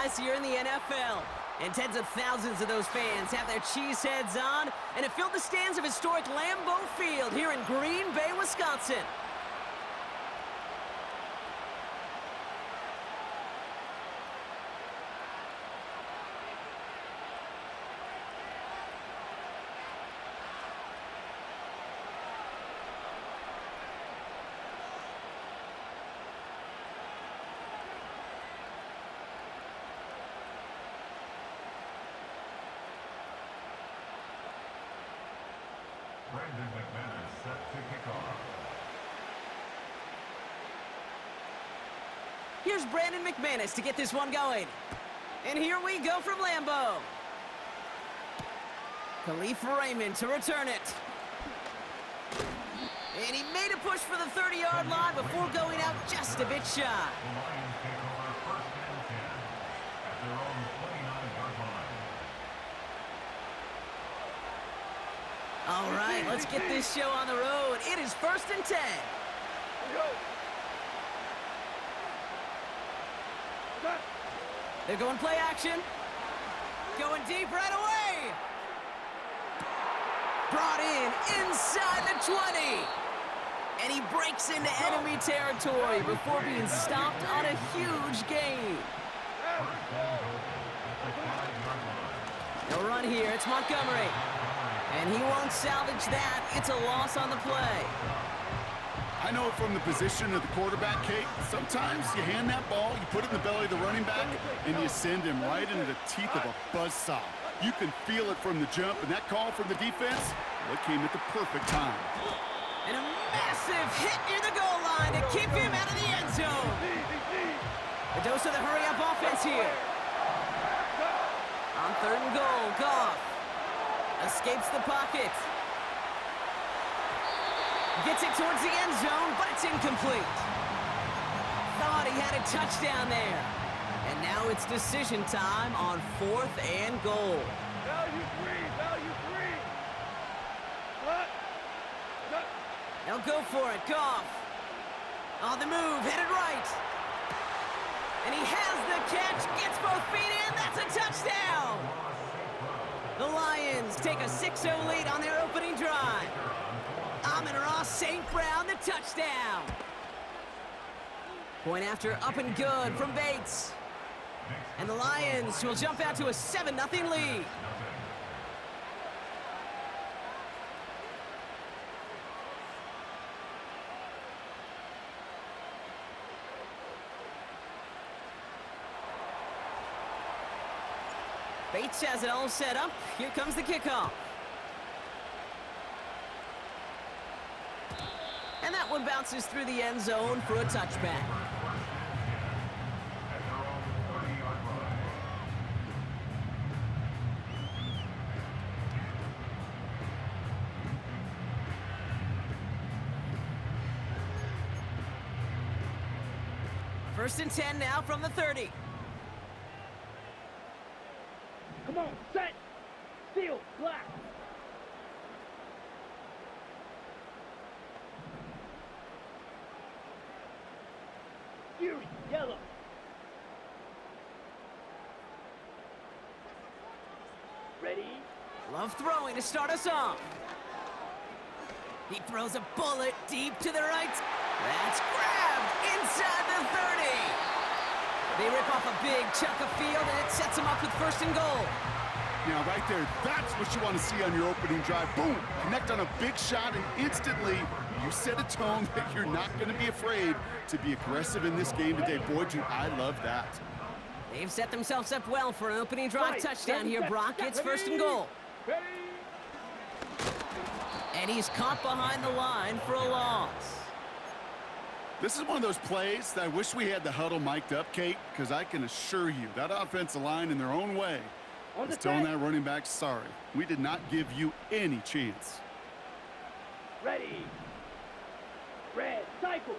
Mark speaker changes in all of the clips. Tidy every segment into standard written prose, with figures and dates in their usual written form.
Speaker 1: this year in the NFL. And tens of thousands of those fans have their cheese heads on, and it filled the stands of historic Lambeau Field here in Green Bay, Wisconsin.
Speaker 2: Set to kick off.
Speaker 1: Here's Brandon McManus to get this one going. And here we go from Lambeau. Khalif Raymond to return it. And he made a push for the 30-yard line before going out just a bit shy.
Speaker 2: The Lions take over first and 10 at their own 29-yard line.
Speaker 1: All right, let's get this show on the road. It is first and 10. They're going play action. Going deep right away. Brought in inside the 20. And he breaks into enemy territory before being stopped on a huge gain. No run here. It's Montgomery. And he won't salvage that. It's a loss on the play.
Speaker 3: I know from the position of the quarterback, Kate, sometimes you hand that ball, you put it in the belly of the running back, and you send him right into the teeth of a buzzsaw. You can feel it from the jump, and that call from the defense, well, it came at the perfect time.
Speaker 1: And a massive hit near the goal line to keep him out of the end zone. A dose of the hurry-up offense here. On 3rd and goal, Goff escapes the pocket. Gets it towards the end zone, but it's incomplete. Thought he had a touchdown there. And now it's decision time on 4th and goal.
Speaker 4: Value three.
Speaker 1: They'll go for it, Goff. On the move, headed right. And he has the catch, gets both feet in, that's a touchdown! The Lions take a 6-0 lead on their opening drive. Amon-Ra St. Brown, the touchdown. Point after up and good from Bates. And the Lions will jump out to a 7-0 lead. Bates has it all set up. Here comes the kickoff. And that one bounces through the end zone for a touchback. First and 10 now from the 30.
Speaker 4: Come on, set, steal, black. Fury, yellow. Ready?
Speaker 1: Love throwing to start us off. He throws a bullet deep to the right. That's grabbed inside the 30. They rip off a big chunk of field, and it sets them up with first and goal.
Speaker 3: Now, right there, that's what you want to see on your opening drive. Boom! Connect on a big shot, and instantly, you set a tone that you're not going to be afraid to be aggressive in this game today. Boy, do I love that.
Speaker 1: They've set themselves up well for an opening drive touchdown here, Brock. It's first and goal.
Speaker 4: Ready?
Speaker 1: And he's caught behind the line for a loss.
Speaker 3: This is one of those plays that I wish we had the huddle mic'd up, Kate, because I can assure you that offensive line in their own way is telling that running back, sorry, we did not give you any chance.
Speaker 4: Ready? Red, cycle.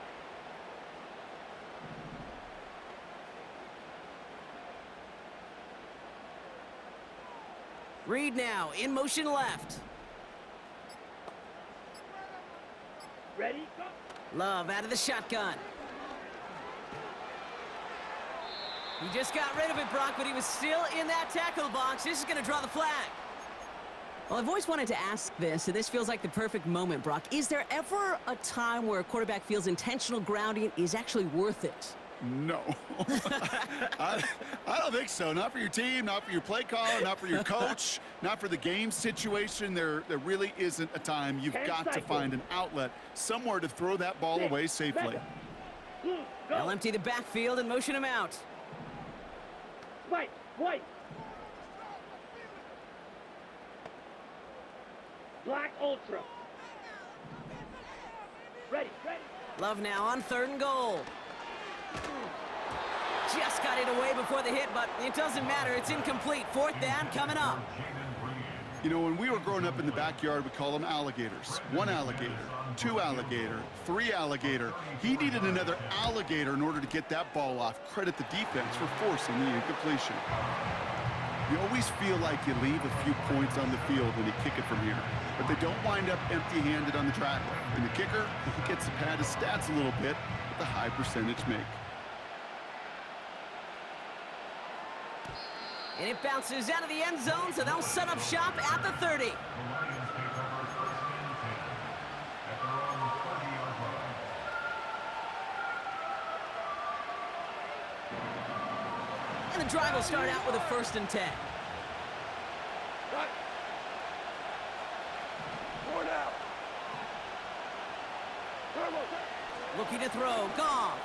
Speaker 1: Reed now, in motion left.
Speaker 4: Ready? Go.
Speaker 1: Love out of the shotgun. He just got rid of it, Brock, but he was still in that tackle box. This is going to draw the flag. Well, I've always wanted to ask this, and this feels like the perfect moment, Brock. Is there ever a time where a quarterback feels intentional grounding is actually worth it?
Speaker 3: No. I don't think so. Not for your team, not for your play caller, not for your coach, not for the game situation. There really isn't a time. You've got to find an outlet, somewhere to throw that ball away safely.
Speaker 1: They'll empty the backfield and motion him out.
Speaker 4: White. Black Ultra. Ready.
Speaker 1: Love now on 3rd and goal. Just got it away before the hit, but it doesn't matter. It's incomplete. 4th down coming up.
Speaker 3: You know, when we were growing up in the backyard, we call them alligators. 1 alligator, 2 alligator, 3 alligator. He needed another alligator in order to get that ball off. Credit the defense for forcing the incompletion. You always feel like you leave a few points on the field when you kick it from here, but they don't wind up empty-handed on the track. And the kicker, he gets to pad his stats a little bit with a high percentage make.
Speaker 1: And it bounces out of the end zone, so they'll set up shop at the 30. And the drive will start out with a 1st and 10. Looking to throw, Goff.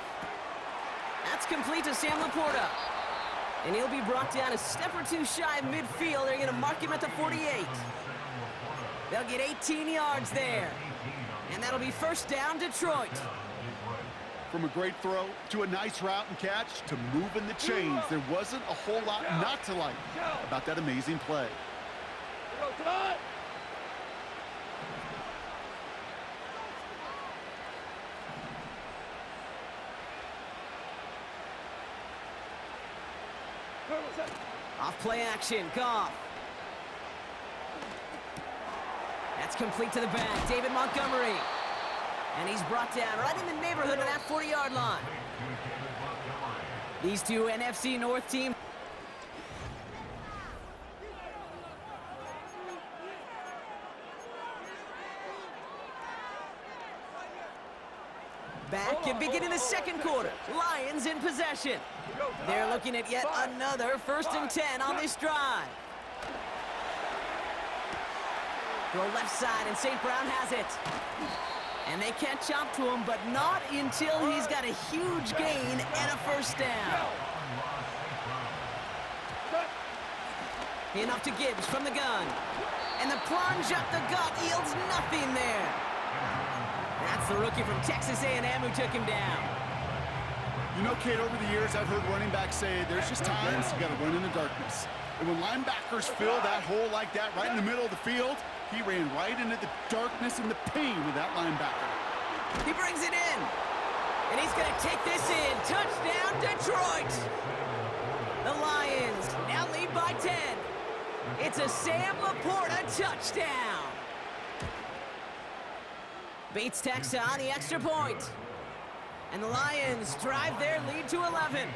Speaker 1: That's complete to Sam Laporta. And he'll be brought down a step or two shy of midfield. They're going to mark him at the 48. They'll get 18 yards there. And that'll be 1st down, Detroit.
Speaker 3: From a great throw to a nice route and catch to moving the chains, there wasn't a whole lot not to like about that amazing play.
Speaker 1: Off play action, Goff. That's complete to the back, David Montgomery. And he's brought down right in the neighborhood of that 40-yard line. These two NFC North teams. Back and beginning the 2nd quarter. Lions in possession. They're looking at yet another 1st and 10 on this drive. Throw left side, and St. Brown has it. And they catch up to him, but not until he's got a huge gain and a 1st down. Enough to Gibbs from the gun. And the plunge up the gut yields nothing there. That's the rookie from Texas A&M who took him down.
Speaker 3: You know, Kate, over the years, I've heard running backs say there's just times you got to run in the darkness. And when linebackers fill that hole like that right in the middle of the field, he ran right into the darkness and the pain of that linebacker.
Speaker 1: He brings it in. And he's going to take this in. Touchdown, Detroit. The Lions now lead by 10. It's a Sam Laporta touchdown. Bates tacks on the extra point. And the Lions drive their lead to 11.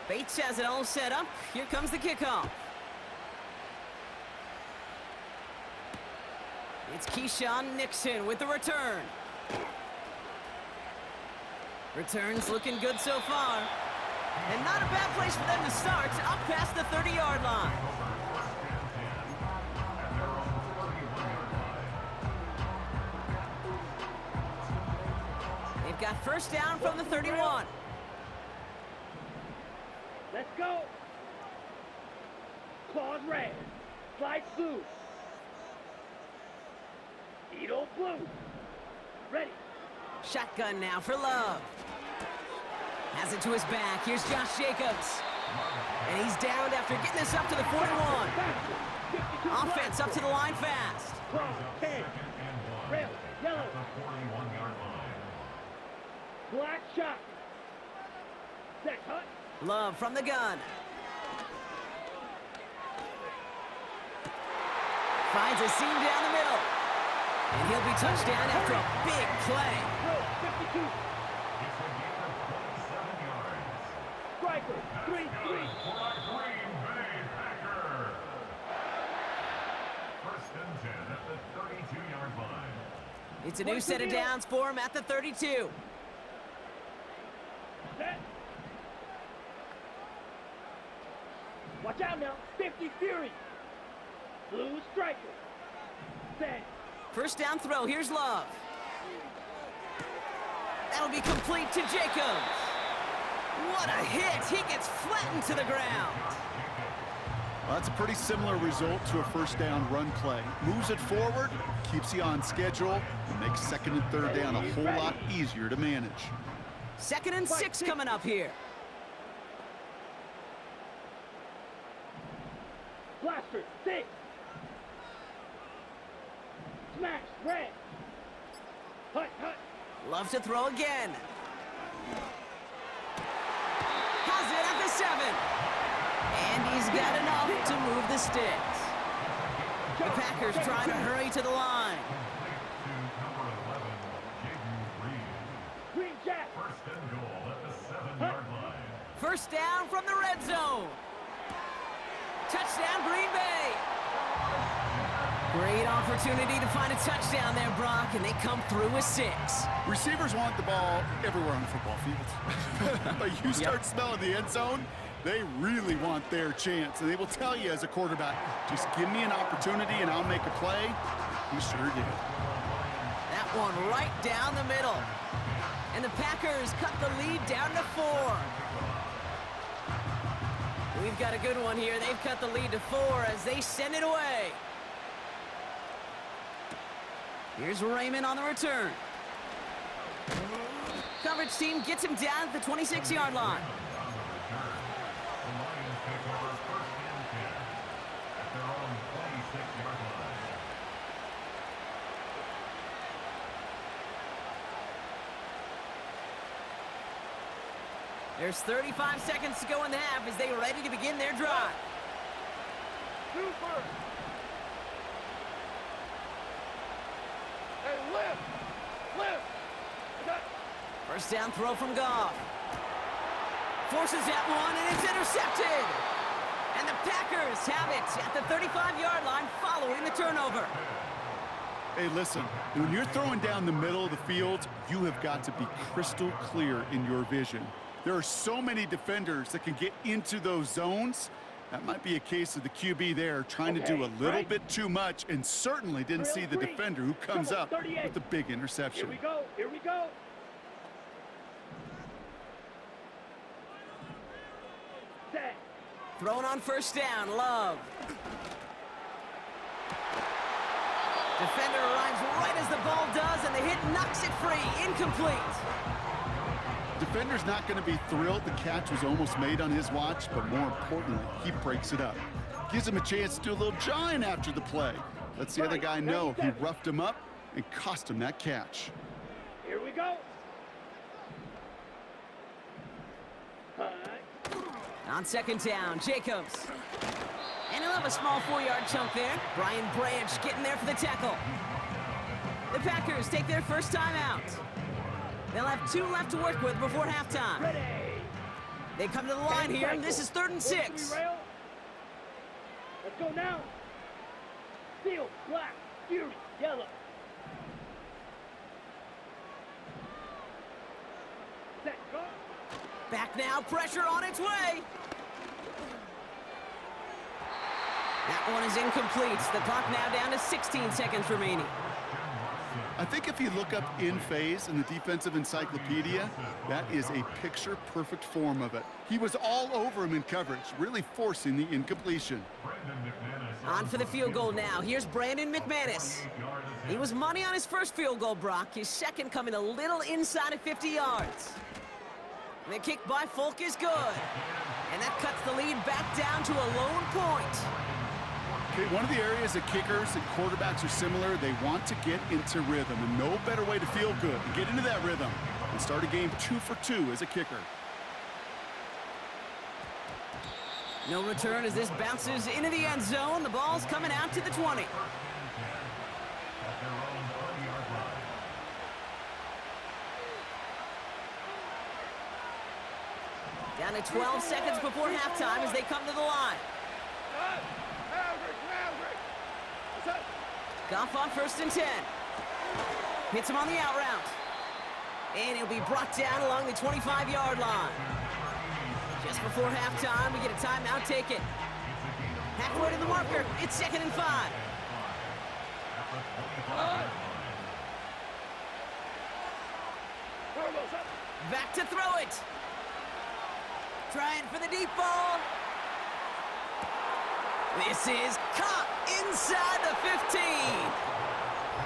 Speaker 1: Bates has it all set up. Here comes the kickoff. It's Keyshawn Nixon with the return. Returns looking good so far. And not a bad place for them to start, up past the 30-yard line. They've got 1st down from the 31.
Speaker 4: Let's go. Claws red. Slide blue. Needle blue. Ready.
Speaker 1: Shotgun now for Love. Has it to his back. Here's Josh Jacobs. And he's downed after getting this up to the 41. Offense up to the line fast.
Speaker 4: 10. Red. Yellow. Black shot. Set cut.
Speaker 1: Love from the gun. Finds a seam down the middle. And he'll be touched down after a big play.
Speaker 4: 2-2.
Speaker 2: It's a gain of 27 yards.
Speaker 4: Striker, 3-3.
Speaker 2: For a Green Bay Packer. First and 10 at the 32-yard line.
Speaker 1: It's a new set of downs for him at the 32.
Speaker 4: Set. Watch out now. 50 Fury. Blue striker. Set.
Speaker 1: First down throw. Here's Love. That'll be complete to Jacobs. What a hit. He gets flattened to the ground.
Speaker 3: Well, that's a pretty similar result to a first down run play. Moves it forward, keeps you on schedule, and makes second and third down a whole lot easier to manage.
Speaker 1: 2nd and 6 coming up here.
Speaker 4: Blaster, 6. Smash, red. Hut, hut.
Speaker 1: Love to throw again. Has it at the 7. And he's got enough to move the sticks. The Packers trying to hurry to the line.
Speaker 2: To number 11, Jaden Reed.
Speaker 4: Green Jack.
Speaker 2: First and goal at the 7-yard line.
Speaker 1: First down from the red zone. Touchdown, Green Bay. Great opportunity to find a touchdown there, Brock, and they come through with 6.
Speaker 3: Receivers want the ball everywhere on the football field. But you start smelling the end zone, they really want their chance. And they will tell you as a quarterback, just give me an opportunity and I'll make a play. He sure did.
Speaker 1: That one right down the middle. And the Packers cut the lead down to 4. We've got a good one here. They've cut the lead to 4 as they send it away. Here's Raymond on the return. Coverage team gets him down at the 26-yard line.
Speaker 2: On the return, the Lions take over first and 10 at their own 26-yard line.
Speaker 1: There's 35 seconds to go in the half as they are ready to begin their drive.
Speaker 4: Super. Hey, lift. Lift. Cut.
Speaker 1: First down throw from Goff. Forces that one, and it's intercepted. And the Packers have it at the 35-yard line following the turnover.
Speaker 3: Hey, listen, when you're throwing down the middle of the field, you have got to be crystal clear in your vision. There are so many defenders that can get into those zones. That might be a case of the QB there trying to do a little bit too much and certainly didn't see the defender who comes up with the big interception.
Speaker 4: Here we go. Here we go. Set.
Speaker 1: Thrown on first down, Love. Defender arrives right as the ball does, and the hit knocks it free. Incomplete.
Speaker 3: Defender's not going to be thrilled the catch was almost made on his watch, but more importantly, he breaks it up. Gives him a chance to do a little jawing after the play. Lets the other guy know he roughed him up and cost him that catch.
Speaker 4: Here we go.
Speaker 1: On second down, Jacobs. And he'll have a small 4-yard chunk there. Brian Branch getting there for the tackle. The Packers take their first time out. They'll have 2 left to work with before halftime.
Speaker 4: Ready.
Speaker 1: They come to the line here, and this is 3rd and 6.
Speaker 4: Let's go now. Steel, black, fury, yellow. Set, go.
Speaker 1: Back now, pressure on its way. That one is incomplete. The clock now down to 16 seconds remaining.
Speaker 3: I think if you look up in phase in the defensive encyclopedia, that is a picture-perfect form of it. He was all over him in coverage, really forcing the incompletion.
Speaker 1: On for the field goal now. Here's Brandon McManus. He was money on his first field goal, Brock. His second coming a little inside of 50 yards. And the kick by Folk is good. And that cuts the lead back down to a lone point.
Speaker 3: Okay, one of the areas that kickers and quarterbacks are similar, they want to get into rhythm. And no better way to feel good and get into that rhythm and start a game 2 for 2 as a kicker.
Speaker 1: No return as this bounces into the end zone. The ball's coming out to the 20. Down to 12 seconds before halftime as they come to the line. Goff on 1st and 10. Hits him on the out route. And he'll be brought down along the 25-yard line. Just before halftime, we get a timeout taken. Halfway to the marker, it's 2nd and 5. Back to throw it. Trying for the deep ball. This is caught inside the 15.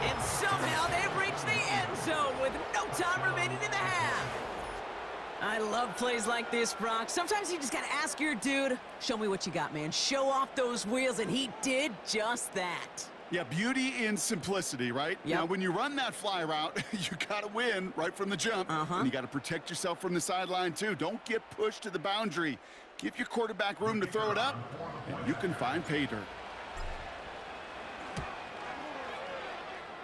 Speaker 1: And somehow they've reached the end zone with no time remaining in the half. I love plays like this, Brock. Sometimes you just got to ask your dude, show me what you got, man. Show off those wheels, and he did just that.
Speaker 3: Yeah, beauty in simplicity, right?
Speaker 1: Yep.
Speaker 3: Now, when you run that fly route, you got to win right from the jump. And you got to protect yourself from the sideline, too. Don't get pushed to the boundary. Give your quarterback room to throw it up, and you can find pay dirt.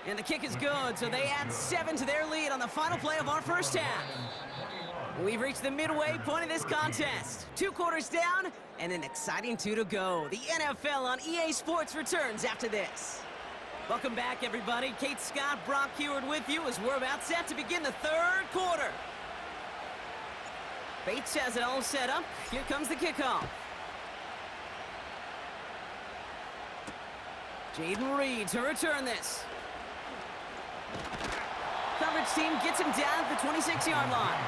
Speaker 1: And the kick is good, so they add 7 to their lead on the final play of our first half. We've reached the midway point of this contest. 2 quarters down, and an exciting 2 to go. The NFL on EA Sports returns after this. Welcome back, everybody. Kate Scott, Brock Heward with you as we're about set to begin the 3rd quarter. Bates has it all set up. Here comes the kickoff. Jaden Reed to return this. Coverage team gets him down at the 26-yard line.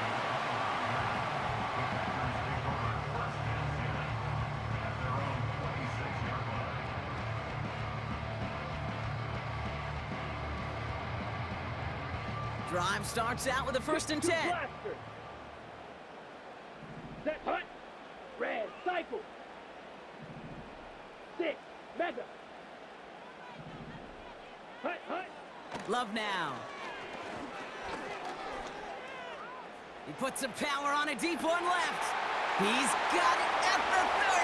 Speaker 1: Drive starts out with a 1st and 10.
Speaker 4: Set, hunt. Red, cycle. 6, mega. Hunt, hunt.
Speaker 1: Love now. He puts some power on a deep one left. He's got it at the 30.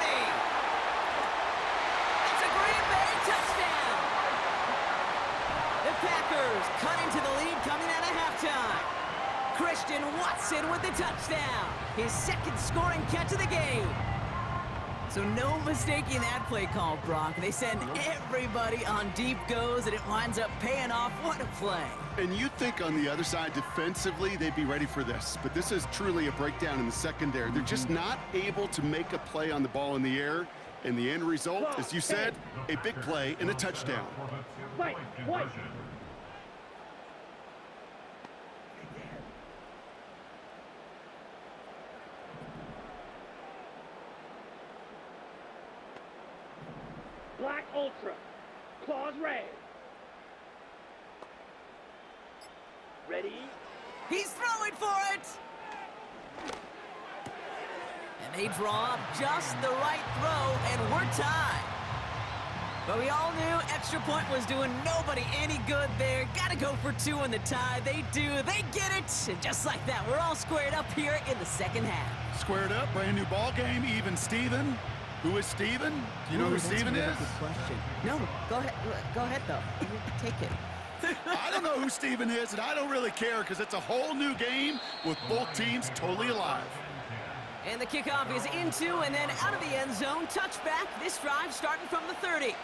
Speaker 1: It's a Green Bay touchdown. The Packers cut into the lead coming out of halftime. Christian Watson with the touchdown. His 2nd scoring catch of the game. So no mistaking that play call, Brock. They send everybody on deep goes, and it winds up paying off. What a play.
Speaker 3: And you'd think on the other side, defensively, they'd be ready for this. But this is truly a breakdown in the secondary. They're just not able to make a play on the ball in the air. And the end result, as you said, a big play and a touchdown.
Speaker 4: Fight, white. Black Ultra. Claws red. Ready?
Speaker 1: He's throwing for it! And they draw up just the right throw, and we're tied. But we all knew extra point was doing nobody any good there. Gotta go for 2 in the tie. They do. They get it. And just like that, we're all squared up here in the 2nd half.
Speaker 3: Squared up, brand new ball game, even Steven. Who is Steven? Do you know who Steven is?
Speaker 1: Good question. No, go ahead. Go ahead, though. Take it.
Speaker 3: I don't know who Steven is, and I don't really care because it's a whole new game with both teams totally alive.
Speaker 1: And the kickoff is into and then out of the end zone. Touchback. This drive starting from the 30.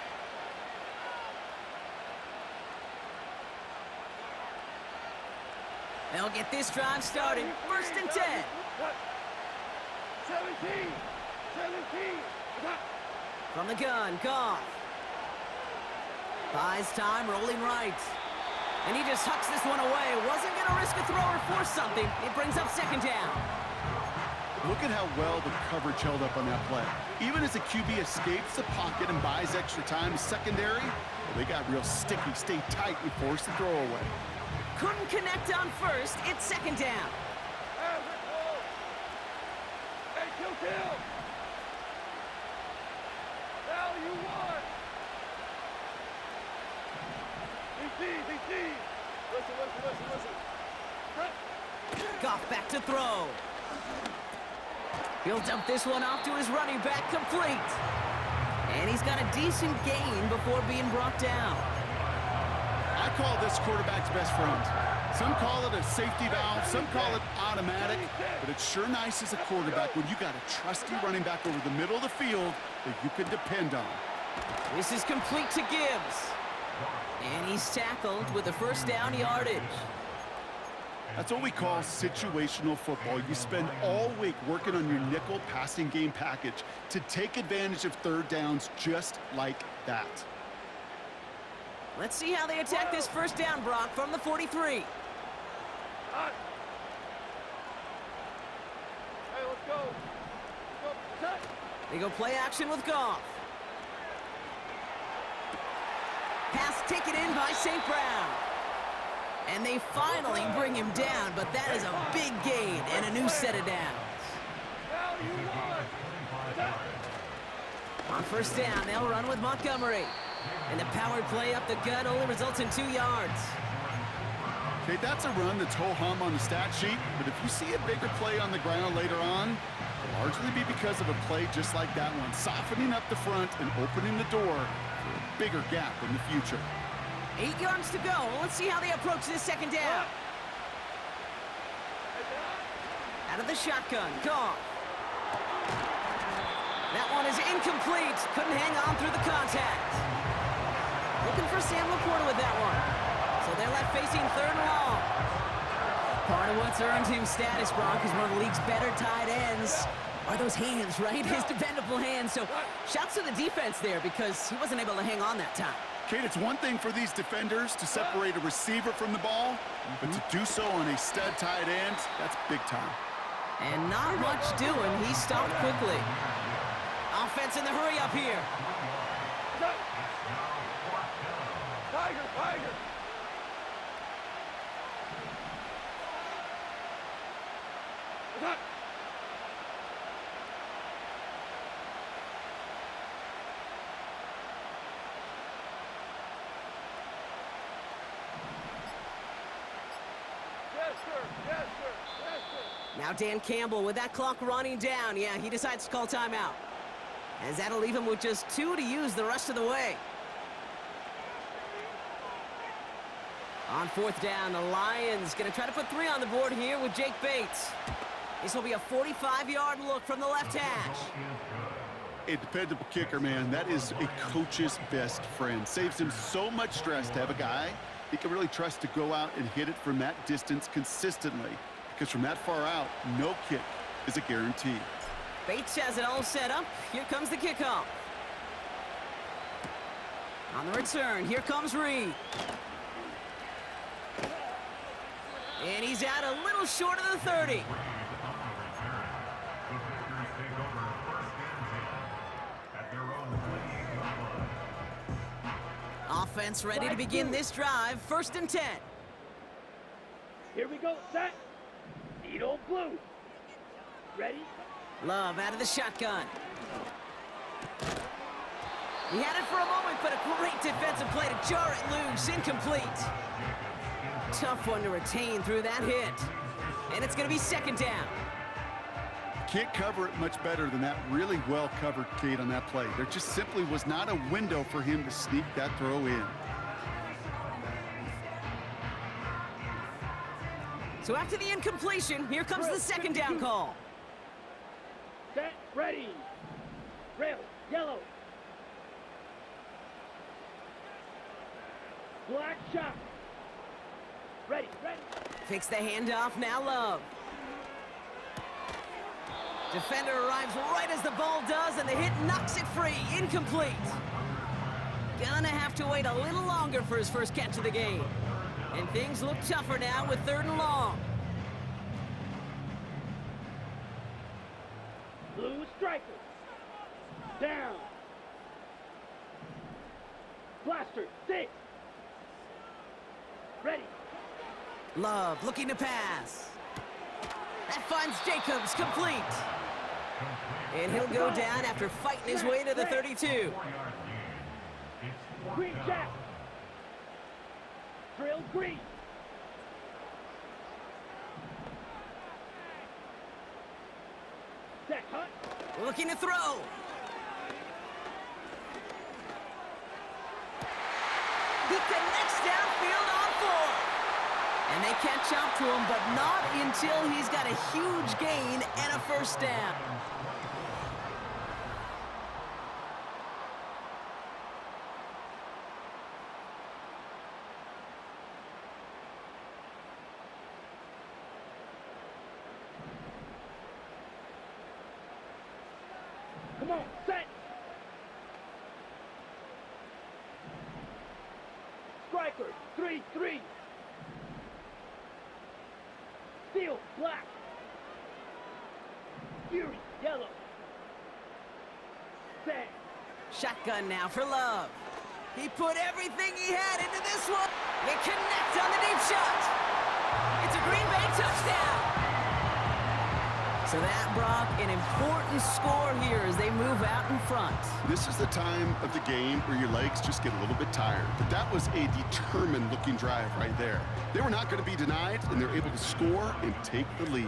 Speaker 1: They'll get this drive started. 1st and 10.
Speaker 4: 17.
Speaker 1: From the gun, Goff. Buys time, rolling right. And he just hucks this one away. Wasn't going to risk a throw or force something. It brings up 2nd down.
Speaker 3: Look at how well the coverage held up on that play. Even as the QB escapes the pocket and buys extra time, secondary, well, they got real sticky, stay tight, and force the throw away.
Speaker 1: Couldn't connect on 1st. It's 2nd down.
Speaker 4: Hey, kill. Now you want. DC. Listen.
Speaker 1: Goff back to throw. He'll dump this one off to his running back, complete. And he's got a decent gain before being brought down.
Speaker 3: I call this quarterback's best friend. Some call it a safety valve, some call it automatic, but it's sure nice as a quarterback when you got a trusty running back over the middle of the field that you can depend on.
Speaker 1: This is complete to Gibbs. And he's tackled with a first down yardage.
Speaker 3: That's what we call situational football. You spend all week working on your nickel passing game package to take advantage of third downs just like that.
Speaker 1: Let's see how they attack this first down, Brock, from the 43.
Speaker 4: Hey, let's go. Set.
Speaker 1: They go play action with Goff. Pass taken in by St. Brown. And they finally bring him down, but that is a big gain and a new set of downs.
Speaker 4: Now you won. Set.
Speaker 1: On first down, they'll run with Montgomery. And the powered play up the gut only results in 2 yards.
Speaker 3: Okay, that's a run that's ho-hum on the stat sheet, but if you see a bigger play on the ground later on, it'll largely be because of a play just like that one, softening up the front and opening the door for a bigger gap in the future.
Speaker 1: 8 yards to go. Let's see how they approach this second down. Out of the shotgun, Goff. That one is incomplete. Couldn't hang on through the contact. Looking for Sam Laporta with that one. So they're left facing third and long. Part of what's earned him status, Brock, is one of the league's better tight ends. Are those hands, right? His dependable hands. So shouts to the defense there because he wasn't able to hang on that time.
Speaker 3: Kate, it's one thing for these defenders to separate a receiver from the ball, but to do so on a stud tight end, that's big time.
Speaker 1: And not much doing. He stopped quickly. Offense in the hurry up here.
Speaker 4: Set. Tiger, Tiger. Set. Yes, sir. Yes, sir. Yes, sir.
Speaker 1: Now Dan Campbell with that clock running down. Yeah, he decides to call timeout. As that'll leave him with just 2 to use the rest of the way. On fourth down, the Lions going to try to put 3 on the board here with Jake Bates. This will be a 45-yard look from the left hash.
Speaker 3: A dependable kicker, man. That is a coach's best friend. Saves him so much stress to have a guy he can really trust to go out and hit it from that distance consistently. Because from that far out, no kick is a guarantee.
Speaker 1: Bates has it all set up. Here comes the kickoff. On the return, here comes Reed. And he's out a little short of the 30. Offense ready to begin this drive. 1st and 10.
Speaker 4: Here we go. Set. Needle blue. Ready?
Speaker 1: Love out of the shotgun. He had it for a moment, but a great defensive play to jar it loose. Incomplete. Tough one to retain through that hit. And it's going to be 2nd down.
Speaker 3: Can't cover it much better than that really well-covered Kate on that play. There just simply was not a window for him to sneak that throw in.
Speaker 1: So after the incompletion, here comes the 2nd down call.
Speaker 4: Set. Ready. Rail. Yellow. Black shot. Ready. Ready.
Speaker 1: Takes the handoff, now Love. Defender arrives right as the ball does, and the hit knocks it free. Incomplete. Gonna have to wait a little longer for his first catch of the game. And things look tougher now with 3rd and long.
Speaker 4: Blue striker. Down. Blaster. 6. Ready.
Speaker 1: Love looking to pass. That finds Jacobs, complete. And he'll go down after fighting his way to the 32.
Speaker 4: Green jack. Drill green. Set hunt.
Speaker 1: Looking to throw. He connects downfield on 4. And they catch up to him, but not until he's got a huge gain and a first down.
Speaker 4: Come on, set. Strikers, 3-3. Steel, black. Fury, yellow. Set.
Speaker 1: Shotgun now for Love. He put everything he had into this one. They connect on the deep shot. It's a Green Bay touchdown. So that, Brock, an important score here as they move out in front.
Speaker 3: This is the time of the game where your legs just get a little bit tired. But that was a determined-looking drive right there. They were not going to be denied, and they're able to score and take the lead.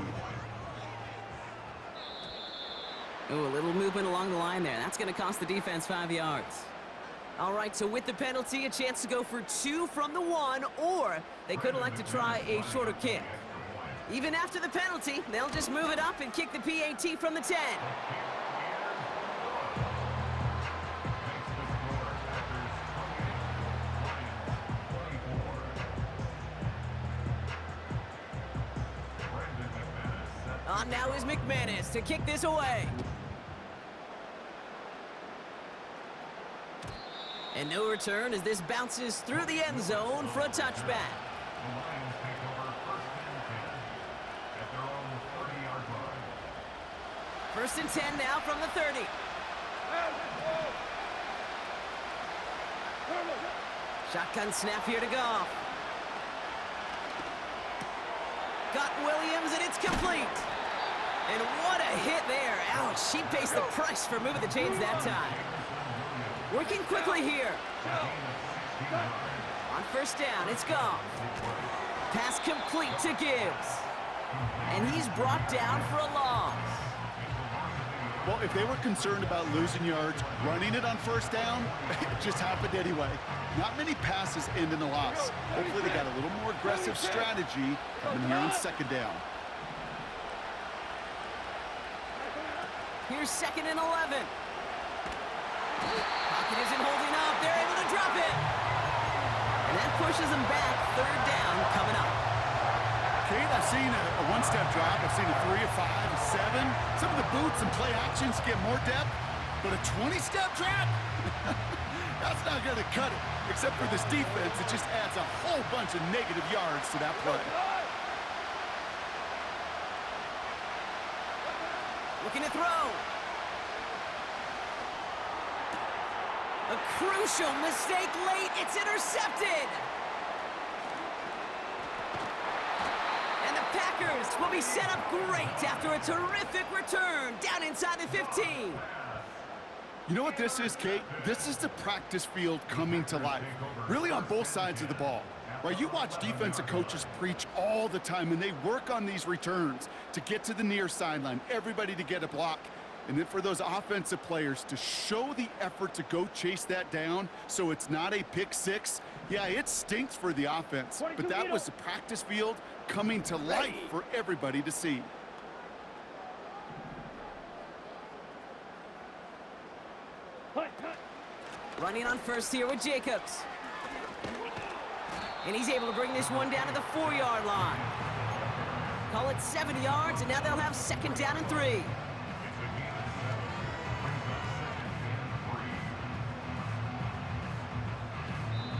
Speaker 1: Oh, a little movement along the line there. That's going to cost the defense 5 yards. All right, so with the penalty, a chance to go for 2 from the 1, or they could elect to try a shorter kick. Even after the penalty, they'll just move it up and kick the PAT from the 10. On now is McManus to kick this away. And no return as this bounces through the end zone for a touchback. First and 10 now from the 30. Shotgun snap here to Goff. Got Williams, and it's complete. And what a hit there. Ouch, she pays the price for moving the chains that time. Working quickly here. On first down, it's Goff. Pass complete to Gibbs. And he's brought down for a loss.
Speaker 3: Well, if they were concerned about losing yards, running it on first down, it just happened anyway. Not many passes end in a loss. Hopefully they got a little more aggressive strategy coming here on second down.
Speaker 1: Here's second and 11. Pocket isn't holding up. They're able to drop it. And that pushes them back. Third down coming up.
Speaker 3: Kate, I've seen a one-step drop. I've seen a 3, a 5, a 7. Some of the boots and play actions get more depth, but a 20-step drop? That's not going to cut it. Except for this defense, it just adds a whole bunch of negative yards to that play.
Speaker 1: Looking to throw. A crucial mistake late. It's intercepted. And the Packers will be set up great after a terrific return down inside the 15.
Speaker 3: You know what this is, Kate? This is the practice field coming to life, really on both sides of the ball. Right? You watch defensive coaches preach all the time, and they work on these returns to get to the near sideline, everybody to get a block. And then for those offensive players to show the effort to go chase that down so it's not a pick six. Yeah, it stinks for the offense, but that was the practice field coming to life for everybody to see.
Speaker 1: Running on first here with Jacobs. And he's able to bring this one down to the 4-yard line. Call it 70 yards, and now they'll have second down and 3.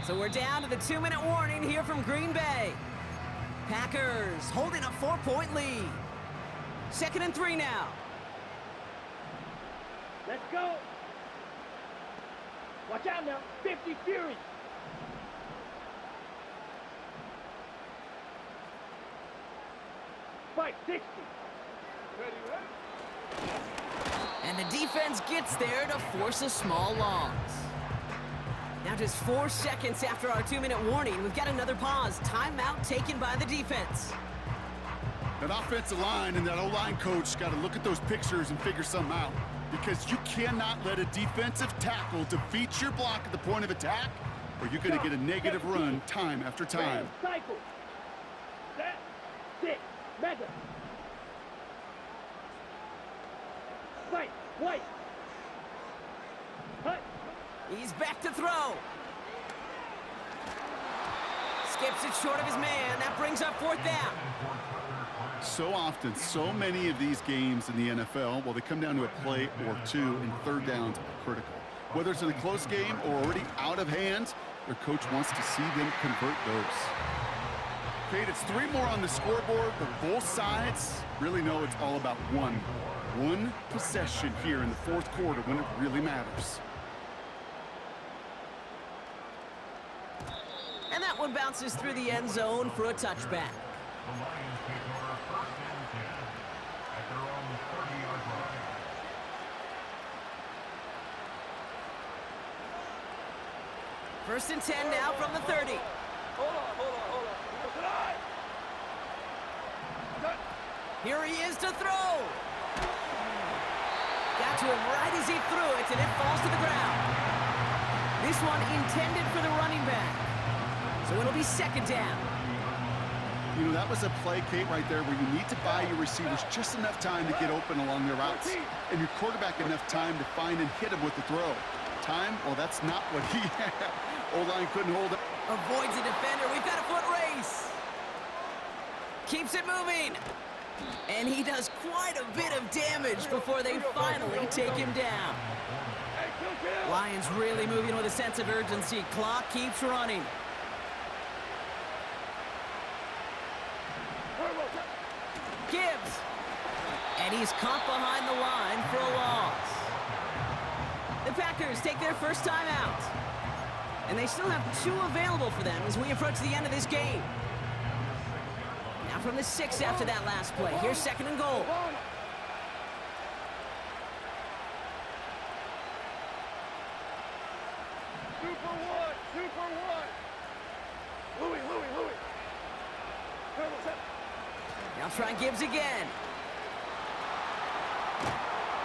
Speaker 1: So we're down to the 2-minute warning here from Green Bay. Packers holding a 4-point lead. Second and 3 now.
Speaker 4: Let's go. Watch out now. 50 Fury. Fight 60.
Speaker 1: And the defense gets there to force a small loss. Now just 4 seconds after our 2-minute warning, we've got another pause. Timeout taken by the defense.
Speaker 3: That offensive line and that O-line coach got to look at those pictures and figure something out, because you cannot let a defensive tackle defeat your block at the point of attack or you're going to get a negative run time after time.
Speaker 4: Cycle. Set. Sit. Mega. Fight. White. Hut.
Speaker 1: He's back to throw. Skips it short of his man. That brings up 4th down.
Speaker 3: So often, so many of these games in the NFL, well, they come down to a play or two, and 3rd downs are critical. Whether it's in a close game or already out of hand, their coach wants to see them convert those. Kate, it's 3 more on the scoreboard, but both sides really know it's all about one possession here in the 4th quarter when it really matters.
Speaker 1: And that one bounces through the end zone for a touchback.
Speaker 2: The Lions take over 1st and 10 at their own 30-yard line.
Speaker 1: First and 10 now from the 30.
Speaker 4: Hold on.
Speaker 1: Here he is to throw. Got to him right as he threw it, and it falls to the ground. This one intended for the running back. So it'll be 2nd down.
Speaker 3: You know, that was a play, Kate, right there where you need to buy your receivers just enough time to get open along their routes, and your quarterback enough time to find and hit him with the throw. Time? Well, that's not what he had. O-line couldn't hold it.
Speaker 1: Avoids a defender. We've got a foot race. Keeps it moving. And he does quite a bit of damage before they finally take him down. Lions really moving with a sense of urgency. Clock keeps running. Gibbs. And he's caught behind the line for a loss. The Packers take their first time out. And they still have 2 available for them as we approach the end of this game. Now from the 6 after that last play. Here's 2nd and goal.
Speaker 4: Super one. Louis.
Speaker 1: Now try Gibbs again.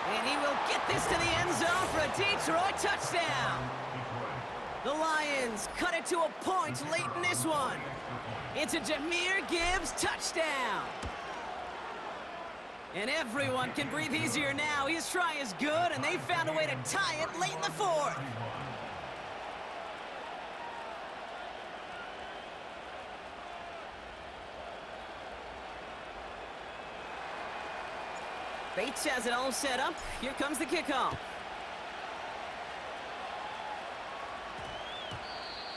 Speaker 1: And he will get this to the end zone for a Detroit touchdown. The Lions cut it to a point late in this one. It's a Jahmyr Gibbs touchdown. And everyone can breathe easier now. His try is good, and they found a way to tie it late in the 4th. Bates has it all set up. Here comes the kickoff.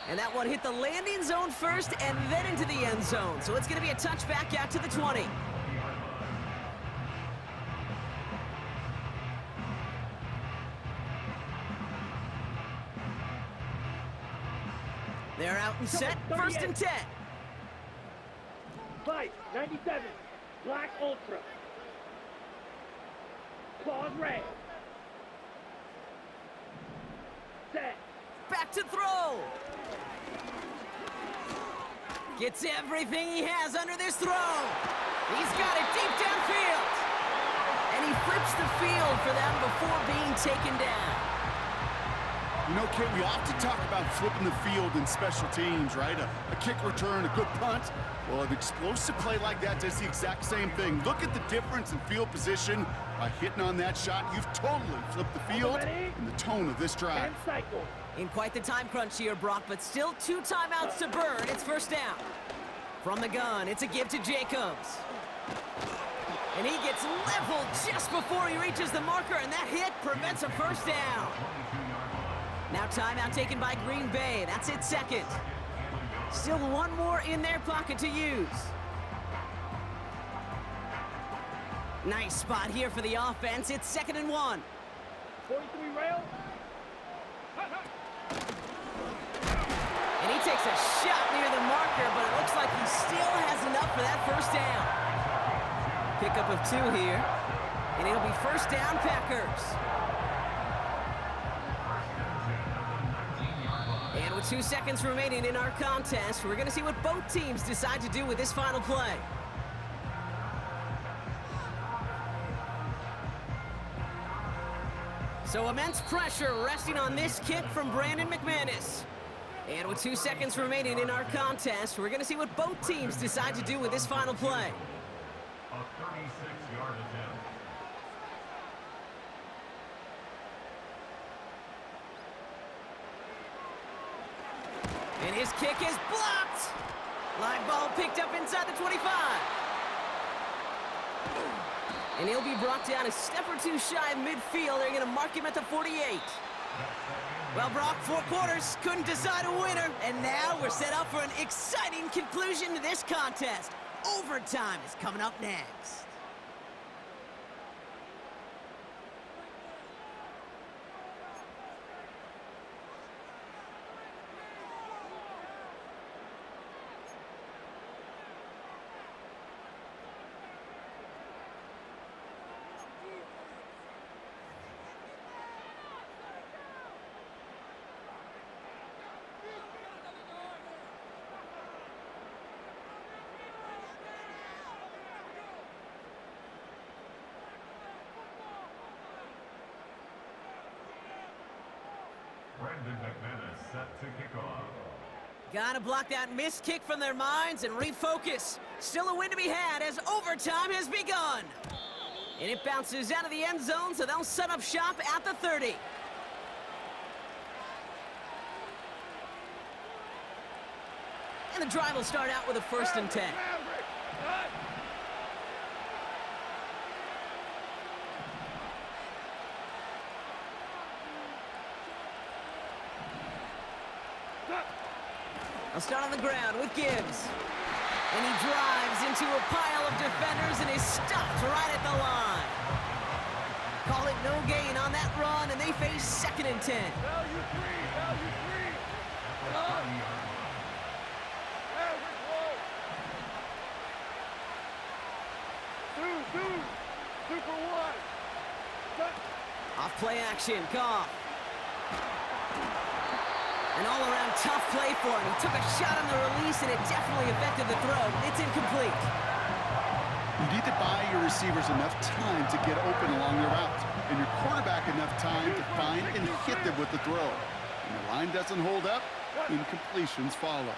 Speaker 1: And that one hit the landing zone first and then into the end zone. So it's going to be a touchback out to the 20. They're out and set. 1st and 10.
Speaker 4: Fight. 97. Black Ultra. Claws red. Set.
Speaker 1: Back to throw. Gets everything he has under this throw. He's got it deep downfield. And he flips the field for them before being taken down.
Speaker 3: You know, Kate, we often talk about flipping the field in special teams, right? A kick return, a good punt. Well, an explosive play like that does the exact same thing. Look at the difference in field position. By hitting on that shot, you've totally flipped the field and the tone of this drive.
Speaker 4: And cycle.
Speaker 1: In quite the time crunch here, Brock, but still 2 timeouts to burn. It's 1st down. From the gun, it's a give to Jacobs. And he gets leveled just before he reaches the marker, and that hit prevents a 1st down. Now timeout taken by Green Bay. That's it 2nd. Still 1 more in their pocket to use. Nice spot here for the offense. It's 2nd and 1.
Speaker 4: 43 rail.
Speaker 1: And he takes a shot near the marker, but it looks like he still has enough for that 1st down. Pickup of 2 here, and it'll be 1st down Packers. And with 2 seconds remaining in our contest, we're going to see what both teams decide to do with this final play. So immense pressure resting on this kick from Brandon McManus. And with 2 seconds remaining in our contest, we're going to see what both teams decide to do with this final play.
Speaker 2: A 36-yard attempt.
Speaker 1: And his kick is blocked. Live ball picked up inside the 25. And he'll be brought down a step or two shy of midfield. They're going to mark him at the 48. Well, Brock, 4 quarters, couldn't decide a winner. And now we're set up for an exciting conclusion to this contest. Overtime is coming up next.
Speaker 2: Brandon McManus set to kick off.
Speaker 1: Gotta block that missed kick from their minds and refocus. Still a win to be had as overtime has begun. And it bounces out of the end zone, so they'll set up shop at the 30. And the drive will start out with a 1st and 10. I'll start on the ground with Gibbs. And he drives into a pile of defenders and is stopped right at the line. Call it no gain on that run, and they face 2nd and 10.
Speaker 4: Value 3. Two for 1.
Speaker 1: Off play action, Goff. An all-around tough play for him. He took a shot on the release, and it definitely affected the throw. It's incomplete.
Speaker 3: You need to buy your receivers enough time to get open along their route, and your quarterback enough time to find and hit them with the throw. When the line doesn't hold up, incompletions follow.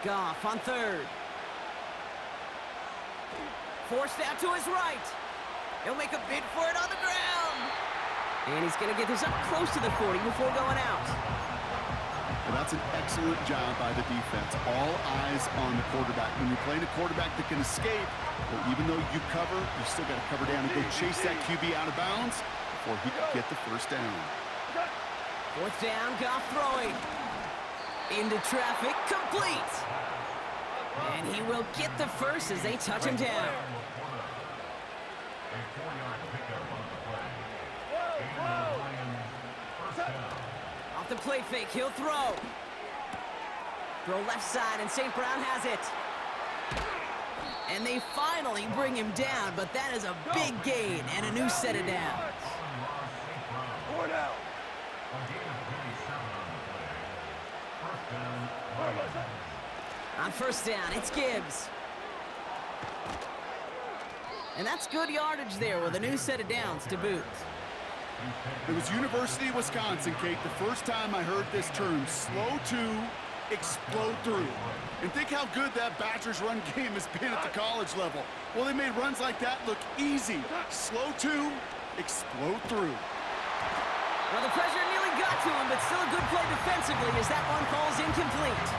Speaker 1: Goff on 3rd. Forced out to his right. He'll make a bid for it on the ground. And he's going to get this up close to the 40 before going out.
Speaker 3: Well, that's an excellent job by the defense. All eyes on the quarterback. When you're playing a quarterback that can escape, well, even though you cover, you still got to cover down and go chase that QB out of bounds before he can get the 1st down.
Speaker 1: 4th down, Goff throwing. Into traffic, complete. And he will get the 1st as they touch him down.
Speaker 2: A 4-yard pickup on the play. And the Lions' 1st down.
Speaker 1: Off the play fake, he'll throw. Throw left side, and St. Brown has it. And they finally bring him down, but that is a big gain and a new set of downs.
Speaker 4: 4 down.
Speaker 2: A gain of 27 on the play. 1st down, Lions.
Speaker 1: On 1st down, it's Gibbs. And that's good yardage there with a new set of downs to boot.
Speaker 3: It was University of Wisconsin, Kate, the first time I heard this term, slow to explode through. And think how good that Badgers run game has been at the college level. Well, they made runs like that look easy. Slow to explode through.
Speaker 1: Well, the pressure nearly got to him, but still a good play defensively as that one falls incomplete.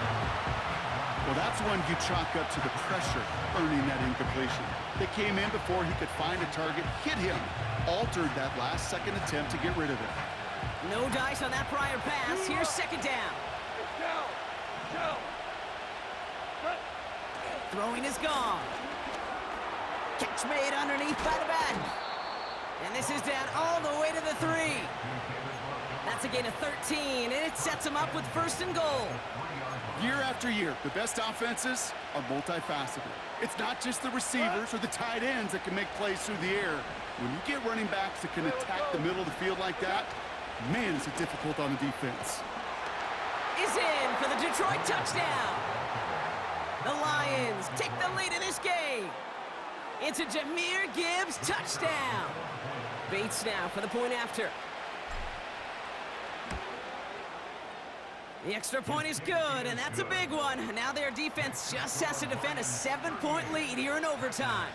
Speaker 3: Well, that's one you chalk up to the pressure earning that incompletion. They came in before he could find a target, hit him, altered that last-second attempt to get rid of it.
Speaker 1: No dice on that prior pass. Here's 2nd down. Throwing is gone. Catch made underneath by the back. And this is down all the way to the 3. That's a gain of 13, and it sets him up with 1st and goal.
Speaker 3: Year after year, the best offenses are multifaceted. It's not just the receivers or the tight ends that can make plays through the air. When you get running backs that can attack the middle of the field like that, man, is it difficult on the defense.
Speaker 1: Is in for the Detroit touchdown. The Lions take the lead in this game. It's a Jahmyr Gibbs touchdown. Bates now for the point after. The extra point is good, and that's a big one. Now their defense just has to defend a 7-point lead here in overtime.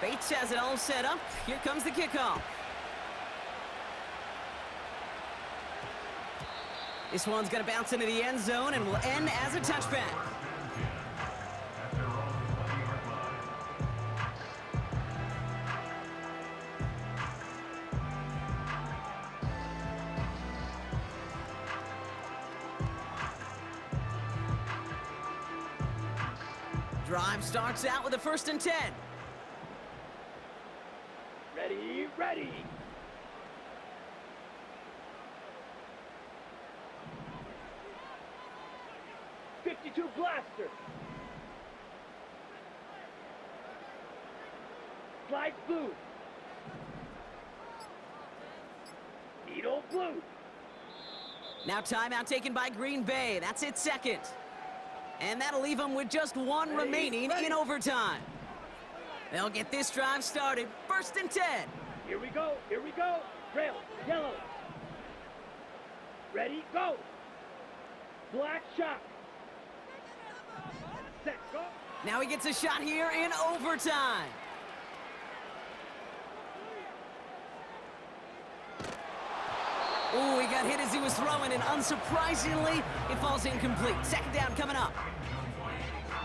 Speaker 1: Bates has it all set up. Here comes the kickoff. This one's going to bounce into the end zone and will end as a touchback. Drive starts out with a 1st and 10.
Speaker 4: Ready, ready. .52 blaster. Slide blue. Needle blue.
Speaker 1: Now timeout taken by Green Bay. That's its 2nd. And that'll leave them with just one remaining in overtime. They'll get this drive started. 1st and 10.
Speaker 4: Here we go, here we go. Rail, yellow. Ready, go. Black shot. Set, go.
Speaker 1: Now he gets a shot here in overtime. Ooh, he got hit as he was throwing, and unsurprisingly, it falls incomplete. 2nd down coming up.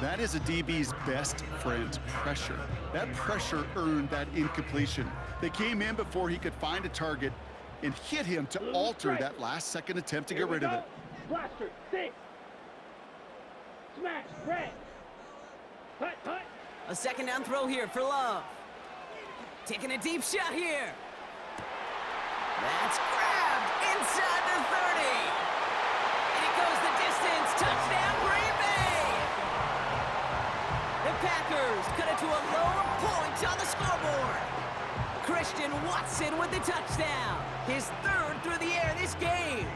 Speaker 3: That is a DB's best friend, pressure. That pressure earned that incompletion. They came in before he could find a target and hit him to alter that last-second attempt to get rid of it.
Speaker 4: Blaster, 6. Smash, red. Hut, hut.
Speaker 1: A 2nd down throw here for Love. Taking a deep shot here. That's grabbed inside the 30. And it goes the distance. Touchdown, Green Bay. The Packers cut it to a lower point on the scoreboard. Christian Watson with the touchdown. His 3rd through the air this game.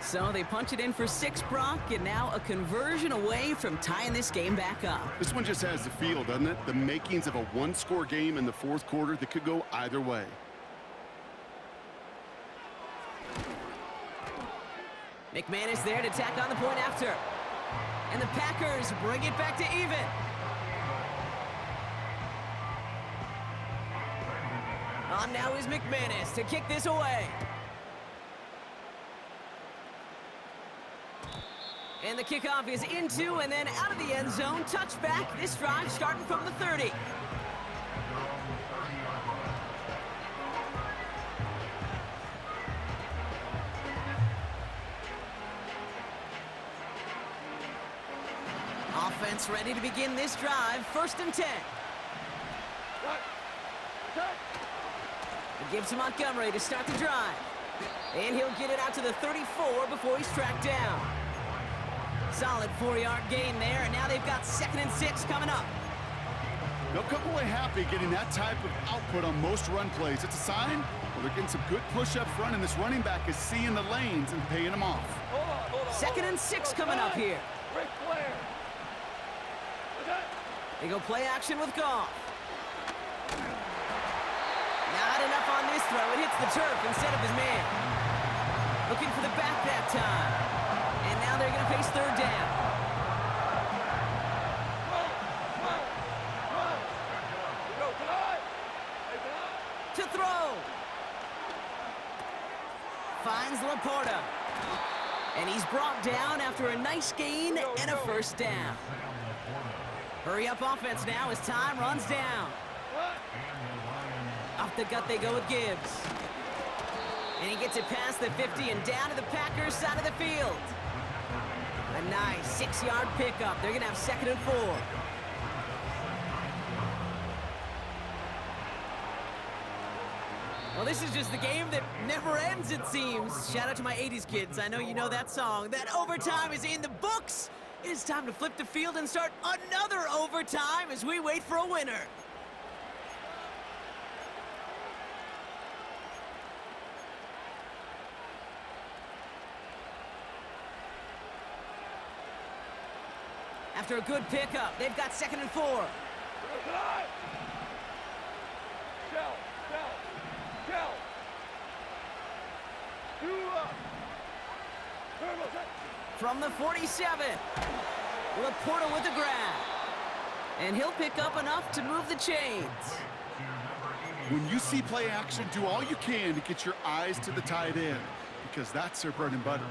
Speaker 1: So they punch it in for 6, Brock, and now a conversion away from tying this game back up.
Speaker 3: This one just has the feel, doesn't it? The makings of a 1-score game in the 4th quarter that could go either way.
Speaker 1: McManus there to tack on the point after. And the Packers bring it back to even. On now is McManus to kick this away. And the kickoff is into and then out of the end zone. Touchback. This drive starting from the 30. Offense ready to begin this drive. 1st and 10. It gives to Montgomery to start the drive. And he'll get it out to the 34 before he's tracked down. Solid 4-yard gain there, and now they've got 2nd and 6 coming up.
Speaker 3: They'll come away happy getting that type of output on most run plays. It's a sign well, they're getting some good push up front, and this running back is seeing the lanes and paying them off.
Speaker 4: Hold on,
Speaker 1: 2nd and 6 coming up here.
Speaker 4: Ric Flair.
Speaker 1: They go play action with Goff. Not enough on this throw. It hits the turf instead of his man. Looking for the back that time. And now they're going to face 3rd down. To throw. Finds Laporta. And he's brought down after a nice gain and a 1st down. Hurry up offense now as time runs down. Off the gut they go with Gibbs. And he gets it past the 50 and down to the Packers side of the field. A nice 6-yard pickup. They're going to have 2nd and 4. Well, this is just the game that never ends, it seems. Shout out to my 80s kids. I know you know that song. That overtime is in the books. It is time to flip the field and start another overtime as we wait for a winner. After a good pickup, they've got 2nd and 4. From the 47, Laporta with the grab. And he'll pick up enough to move the chains.
Speaker 3: When you see play action, do all you can to get your eyes to the tight end, because that's their bread and butter.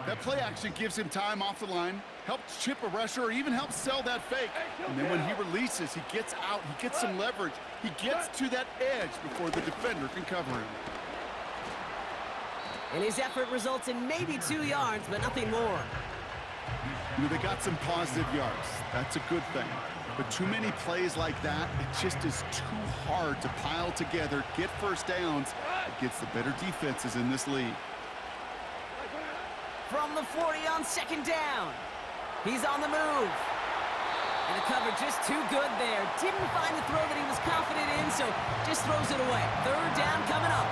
Speaker 3: That play action gives him time off the line, helps chip a rusher, or even helps sell that fake. And then when he releases, he gets out, he gets some leverage. He gets to that edge before the defender can cover him.
Speaker 1: And his effort results in maybe 2 yards, but nothing more.
Speaker 3: You know, they got some positive yards. That's a good thing. But too many plays like that, it just is too hard to pile together, get first downs against the better defenses in this league.
Speaker 1: From the 40 on 2nd down. He's on the move. And the cover just too good there. Didn't find the throw that he was confident in, so just throws it away. 3rd down coming up.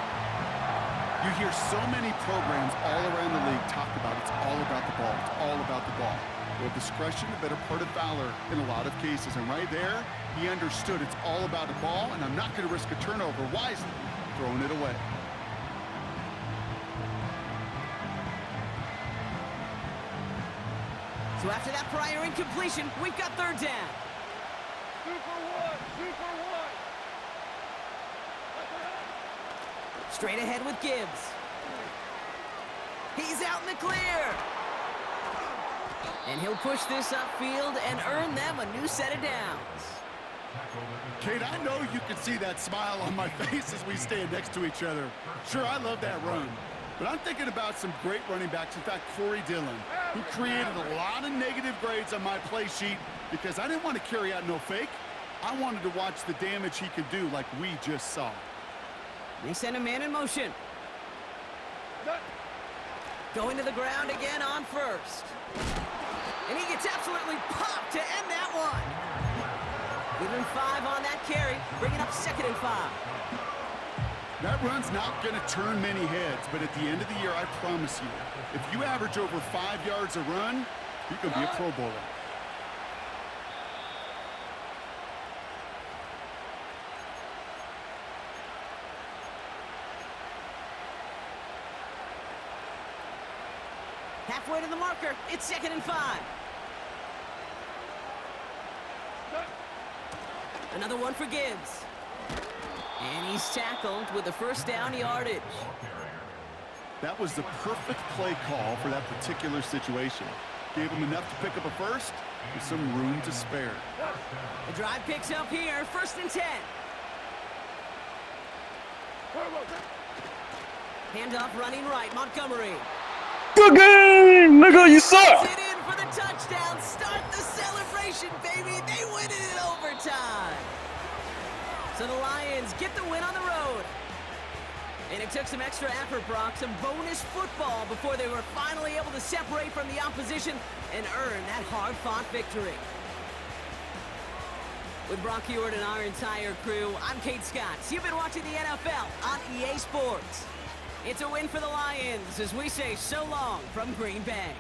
Speaker 3: You hear so many programs all around the league talk about it's all about the ball. It's all about the ball. Well, discretion, the better part of valor in a lot of cases. And right there, he understood it's all about the ball, and I'm not going to risk a turnover wisely, throwing it away.
Speaker 1: So after that prior incompletion, we've got 3rd down.
Speaker 4: Super one.
Speaker 1: Straight ahead with Gibbs. He's out in the clear. And he'll push this upfield and earn them a new set of downs.
Speaker 3: Kate, I know you can see that smile on my face as we stand next to each other. Sure, I love that run. But I'm thinking about some great running backs. In fact, Corey Dillon, who created a lot of negative grades on my play sheet because I didn't want to carry out no fake. I wanted to watch the damage he could do like we just saw.
Speaker 1: They send a man in motion. Going to the ground again on 1st. And he gets absolutely popped to end that one. Give him 5 on that carry, bringing up 2nd and 5.
Speaker 3: That run's not going to turn many heads, but at the end of the year, I promise you, if you average over 5 yards a run, you can be a Pro Bowler.
Speaker 1: Halfway to the marker, it's 2nd and 5. Another one for Gibbs. And he's tackled with the 1st down yardage.
Speaker 3: That was the perfect play call for that particular situation. Gave him enough to pick up a 1st with some room to spare.
Speaker 1: The drive picks up here, 1st and 10. Handoff running right, Montgomery.
Speaker 5: Good game, nigga, you suck!
Speaker 1: It in for the touchdown. Start the celebration, baby. They win it in overtime. So the Lions get the win on the road. And it took some extra effort, Brock, some bonus football before they were finally able to separate from the opposition and earn that hard-fought victory. With Brock Hewitt and our entire crew, I'm Kate Scott. You've been watching the NFL on EA Sports. It's a win for the Lions as we say so long from Green Bay.